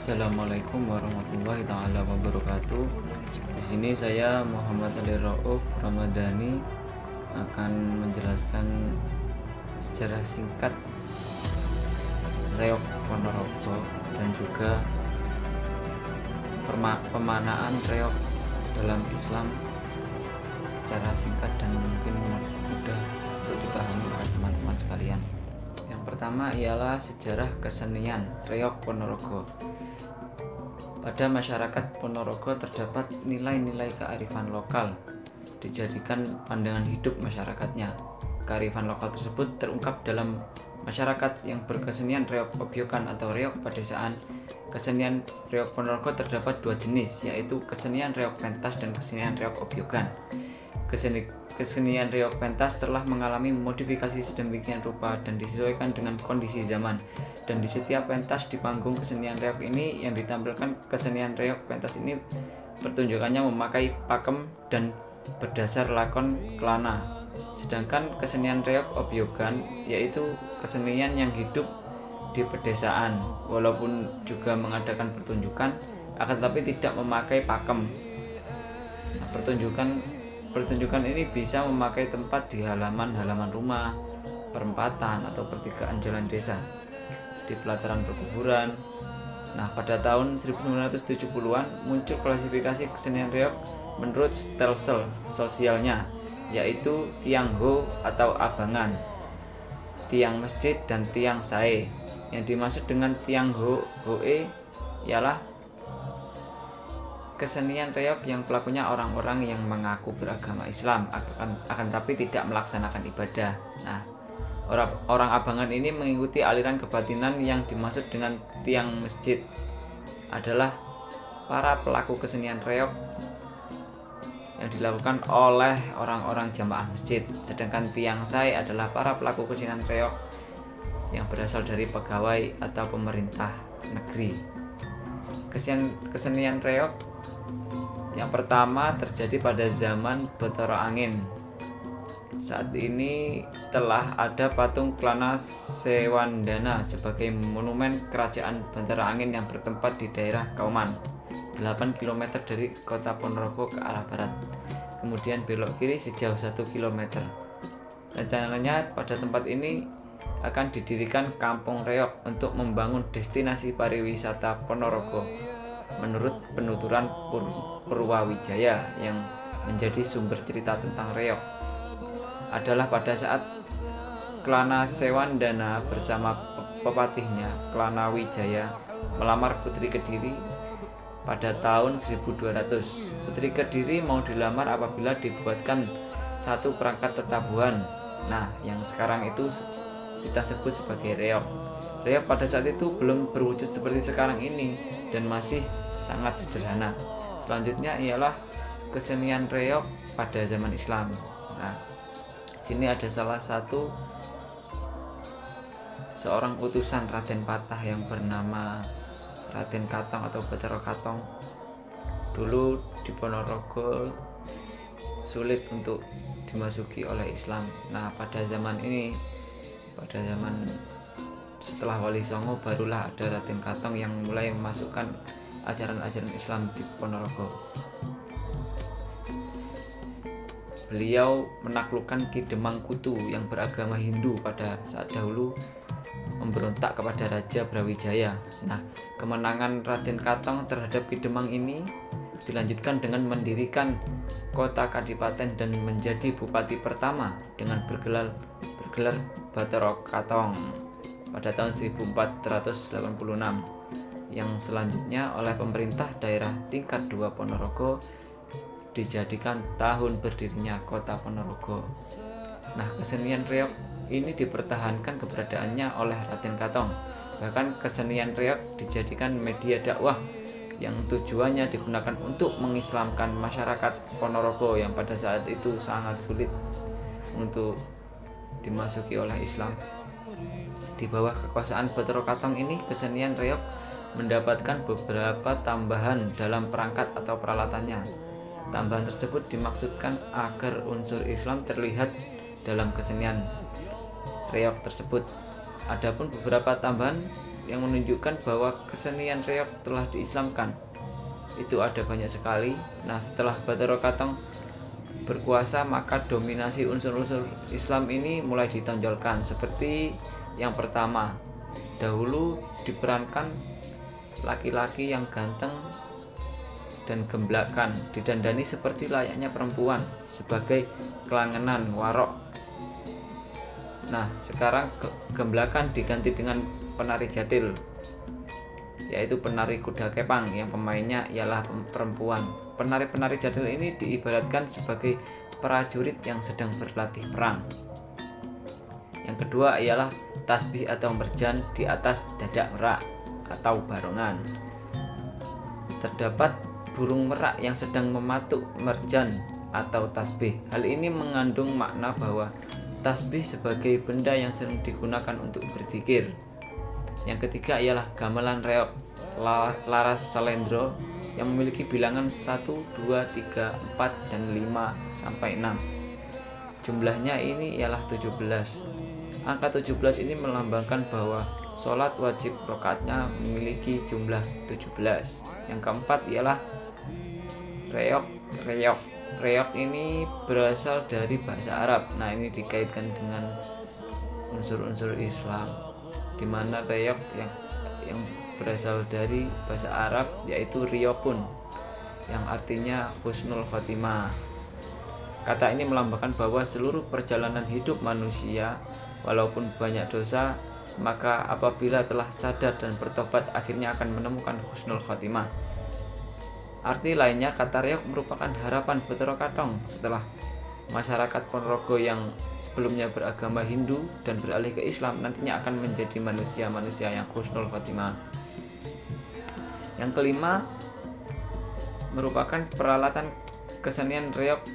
Assalamualaikum warahmatullahi taala wabarakatuh. Di sini saya Muhammad Ali Rauf Ramadhani akan menjelaskan sejarah singkat Reog Ponorogo dan juga pemanaan reog dalam Islam secara singkat dan mungkin mudah untuk dipahami oleh teman-teman sekalian. Yang pertama ialah sejarah kesenian reog Ponorogo. Pada masyarakat Ponorogo terdapat nilai-nilai kearifan lokal dijadikan pandangan hidup masyarakatnya. Kearifan lokal tersebut terungkap dalam masyarakat yang berkesenian reog obyokan atau reog pedesaan. Kesenian reog Ponorogo terdapat dua jenis, yaitu kesenian reog pentas dan kesenian reog obyokan. Kesenian reog pentas telah mengalami modifikasi sedemikian rupa dan disesuaikan dengan kondisi zaman. Dan di setiap pentas di panggung kesenian reog ini yang ditampilkan kesenian reog pentas ini pertunjukannya memakai pakem dan berdasar lakon kelana. Sedangkan kesenian reog obyokan yaitu kesenian yang hidup di pedesaan, walaupun juga mengadakan pertunjukan akan tetapi tidak memakai pakem. Nah, pertunjukan ini bisa memakai tempat di halaman rumah, perempatan atau pertigaan jalan desa, di pelataran perkuburan. Nah, pada tahun 1970-an muncul klasifikasi kesenian reog menurut stelsel sosialnya, yaitu tiang ho atau abangan, tiang masjid dan tiang sae. Yang dimaksud dengan tiang hoe ialah kesenian reog yang pelakunya orang-orang yang mengaku beragama Islam akan tapi tidak melaksanakan ibadah. Nah, orang abangan ini mengikuti aliran kebatinan. Yang dimaksud dengan tiang masjid adalah para pelaku kesenian reog yang dilakukan oleh orang-orang jamaah masjid. Sedangkan tiang sae adalah para pelaku kesenian reog yang berasal dari pegawai atau pemerintah negeri. Kesenian reog yang pertama terjadi pada zaman Bathara Angin. Saat ini telah ada patung Klana Sewandana sebagai monumen kerajaan Bathara Angin yang bertempat di daerah Kauman, 8 km dari kota Ponorogo ke arah barat. Kemudian belok kiri sejauh 1 km. Rencananya pada tempat ini akan didirikan kampung reog untuk membangun destinasi pariwisata Ponorogo. Menurut penuturan Purwawijaya yang menjadi sumber cerita tentang reog adalah pada saat Klana Sewandana bersama pepatihnya Klana Wijaya melamar Putri Kediri pada tahun 1200. Putri Kediri mau dilamar apabila dibuatkan satu perangkat tetabuhan. Nah, yang sekarang itu kita sebut sebagai reog. Reog pada saat itu belum berwujud seperti sekarang ini dan masih sangat sederhana. Selanjutnya ialah kesenian reog pada zaman Islam. Nah, sini ada salah satu seorang utusan Raden Patah yang bernama Raden Katong atau Bathara Katong. Dulu di Ponorogo sulit untuk dimasuki oleh Islam. Nah, pada zaman setelah Wali Songo barulah ada Raden Katong yang mulai memasukkan ajaran-ajaran Islam di Ponorogo. Beliau menaklukkan Ki Demang Kutu yang beragama Hindu pada saat dahulu memberontak kepada Raja Brawijaya. Nah, kemenangan Raden Katong terhadap Ki Demang ini dilanjutkan dengan mendirikan kota Kadipaten dan menjadi bupati pertama dengan bergelar Bathara Katong pada tahun 1486, yang selanjutnya oleh pemerintah daerah tingkat 2 Ponorogo dijadikan tahun berdirinya kota Ponorogo. Nah, kesenian reog ini dipertahankan keberadaannya oleh Raden Katong. Bahkan kesenian reog dijadikan media dakwah yang tujuannya digunakan untuk mengislamkan masyarakat Ponorogo yang pada saat itu sangat sulit untuk dimasuki oleh Islam. Di bawah kekuasaan Bathara Katong ini, kesenian reog mendapatkan beberapa tambahan dalam perangkat atau peralatannya. Tambahan tersebut dimaksudkan agar unsur Islam terlihat dalam kesenian reog tersebut. Adapun beberapa tambahan yang menunjukkan bahwa kesenian reog telah diislamkan itu ada banyak sekali. Nah, setelah Bathara Katong berkuasa, maka dominasi unsur-unsur Islam ini mulai ditonjolkan. Seperti yang pertama, dahulu diperankan laki-laki yang ganteng dan gemblakan, didandani seperti layaknya perempuan sebagai kelangenan warok. Nah, sekarang gemblakan diganti dengan penari jadil, yaitu penari kuda kepang yang pemainnya ialah perempuan. Penari-penari jadil ini diibaratkan sebagai prajurit yang sedang berlatih perang. Yang kedua ialah tasbih atau merjan di atas dada merak atau barongan. Terdapat burung merak yang sedang mematuk merjan atau tasbih. Hal ini mengandung makna bahwa tasbih sebagai benda yang sering digunakan untuk berzikir. Yang ketiga ialah gamelan reog laras salendro yang memiliki bilangan 1, 2, 3, 4, dan 5 sampai 6. Jumlahnya ini ialah 17. Angka 17 ini melambangkan bahwa sholat wajib rakaatnya memiliki jumlah 17. Yang keempat ialah reog. Reog ini berasal dari bahasa Arab. Nah, ini dikaitkan dengan unsur-unsur Islam, di mana reog yang berasal dari bahasa Arab yaitu riyokun, yang artinya husnul khotimah. Kata ini melambangkan bahwa seluruh perjalanan hidup manusia, walaupun banyak dosa, maka apabila telah sadar dan bertobat akhirnya akan menemukan husnul khotimah. Arti lainnya, kata reog merupakan harapan Bathara Katong setelah masyarakat Ponorogo yang sebelumnya beragama Hindu dan beralih ke Islam nantinya akan menjadi manusia-manusia yang husnul khotimah. Yang kelima merupakan peralatan kesenian reog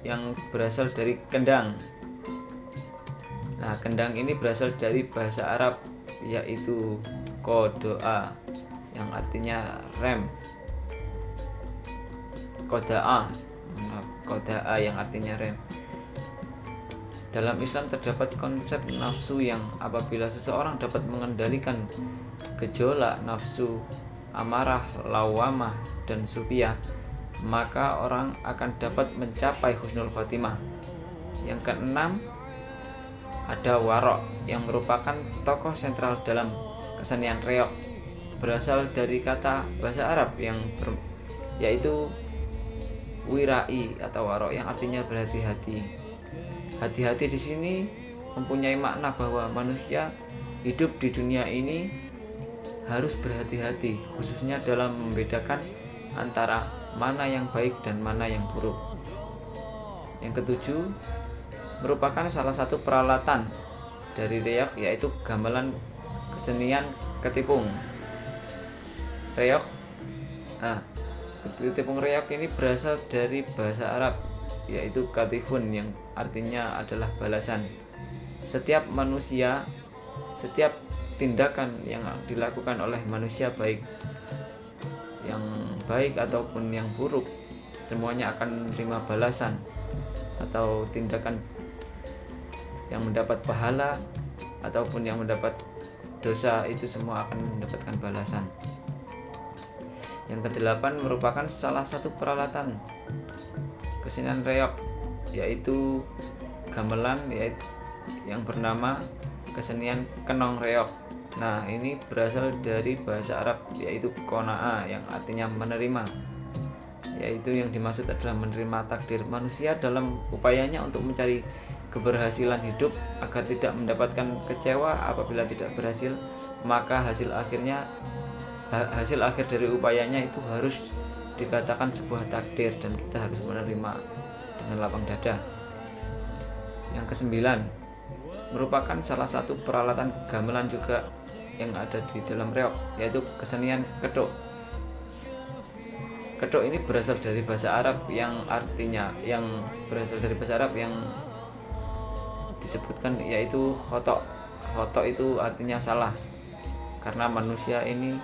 yang berasal dari kendang. Nah, kendang ini berasal dari bahasa Arab yaitu kodoa yang artinya rem. Kodaa yang artinya rem. Dalam Islam terdapat konsep nafsu yang apabila seseorang dapat mengendalikan gejolak nafsu amarah, lawamah, dan sufiyah, maka orang akan dapat mencapai husnul khotimah. Yang keenam ada warok yang merupakan tokoh sentral dalam kesenian reog, berasal dari kata bahasa Arab yaitu wirai atau warok yang artinya berhati-hati. Hati-hati di sini mempunyai makna bahwa manusia hidup di dunia ini harus berhati-hati, khususnya dalam membedakan antara mana yang baik dan mana yang buruk. Yang ketujuh merupakan salah satu peralatan dari reog yaitu gamelan kesenian ketipung. Ketipung reog ini berasal dari bahasa Arab yaitu katifun yang artinya adalah balasan. Setiap tindakan yang dilakukan oleh manusia, baik yang baik ataupun yang buruk, semuanya akan menerima balasan, atau tindakan yang mendapat pahala ataupun yang mendapat dosa itu semua akan mendapatkan balasan. Yang kedelapan merupakan salah satu peralatan kesenian reog yaitu gamelan yang bernama kesenian kenong reog. Nah, ini berasal dari bahasa Arab yaitu konaa yang artinya menerima, yaitu yang dimaksud adalah menerima takdir manusia dalam upayanya untuk mencari keberhasilan hidup agar tidak mendapatkan kecewa apabila tidak berhasil, maka hasil akhir dari upayanya itu harus dikatakan sebuah takdir dan kita harus menerima dengan lapang dada. Yang kesembilan merupakan salah satu peralatan gamelan juga yang ada di dalam reog yaitu kesenian kedok. Kedok ini berasal dari bahasa Arab yang disebutkan yaitu khotok. Khotok itu artinya salah, karena manusia ini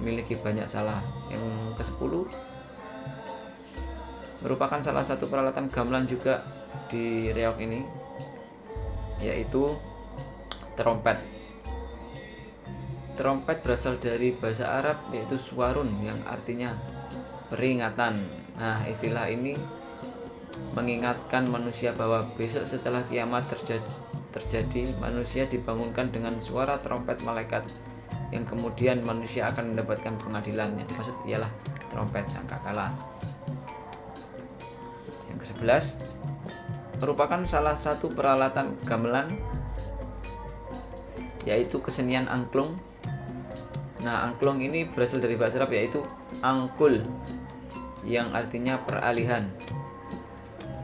memiliki banyak salah. Yang ke-10 merupakan salah satu peralatan gamelan juga di reog ini yaitu trompet. Trompet berasal dari bahasa Arab yaitu suarun yang artinya peringatan. Nah, istilah ini mengingatkan manusia bahwa besok setelah kiamat terjadi, manusia dibangunkan dengan suara trompet malaikat yang kemudian manusia akan mendapatkan pengadilan. Yang dimaksud ialah trompet sangkakala. Yang ke-11 merupakan salah satu peralatan gamelan yaitu kesenian angklung. Nah, angklung ini berasal dari bahasa Arab yaitu angkul yang artinya peralihan.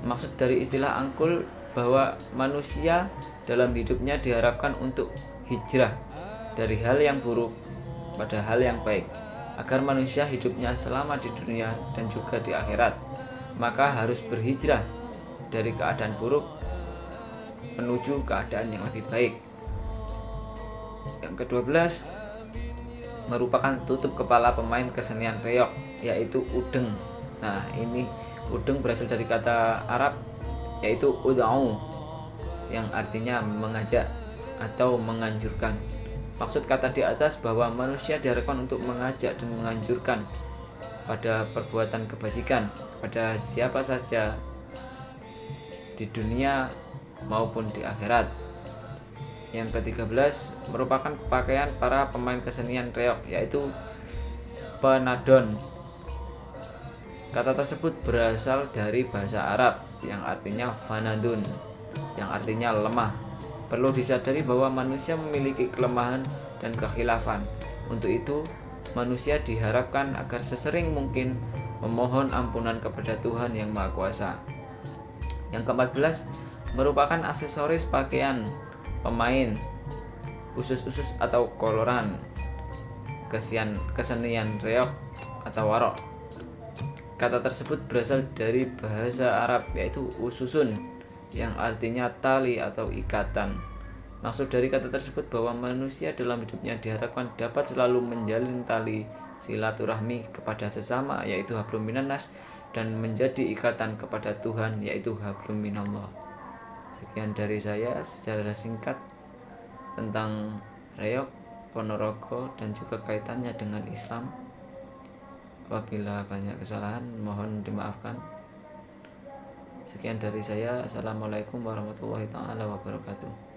Maksud dari istilah angkul bahwa manusia dalam hidupnya diharapkan untuk hijrah dari hal yang buruk pada hal yang baik, agar manusia hidupnya selamat di dunia dan juga di akhirat. Maka harus berhijrah dari keadaan buruk menuju keadaan yang lebih baik. Yang ke-12 merupakan tutup kepala pemain kesenian reog yaitu udeng. Nah, ini udeng berasal dari kata Arab yaitu ud'u yang artinya mengajak atau menganjurkan. Maksud kata di atas bahwa manusia diharapkan untuk mengajak dan menganjurkan pada perbuatan kebajikan pada siapa saja di dunia maupun di akhirat. Yang ke-13 merupakan pakaian para pemain kesenian reog yaitu penadon. Kata tersebut berasal dari bahasa Arab yang artinya fanadun, yang artinya lemah. Perlu disadari bahwa manusia memiliki kelemahan dan kekhilafan. Untuk itu, manusia diharapkan agar sesering mungkin memohon ampunan kepada Tuhan yang Maha Kuasa. Yang ke-14 merupakan aksesoris pakaian pemain, usus-usus atau koloran kesenian reog atau warok. Kata tersebut berasal dari bahasa Arab yaitu ususun yang artinya tali atau ikatan. Maksud dari kata tersebut bahwa manusia dalam hidupnya diharapkan dapat selalu menjalin tali silaturahmi kepada sesama yaitu hablum minannas dan menjadi ikatan kepada Tuhan yaitu hablum minallah. Sekian dari saya secara singkat tentang reog, ponorogo dan juga kaitannya dengan Islam. Apabila banyak kesalahan mohon dimaafkan. Sekian dari saya. Assalamualaikum warahmatullahi wabarakatuh.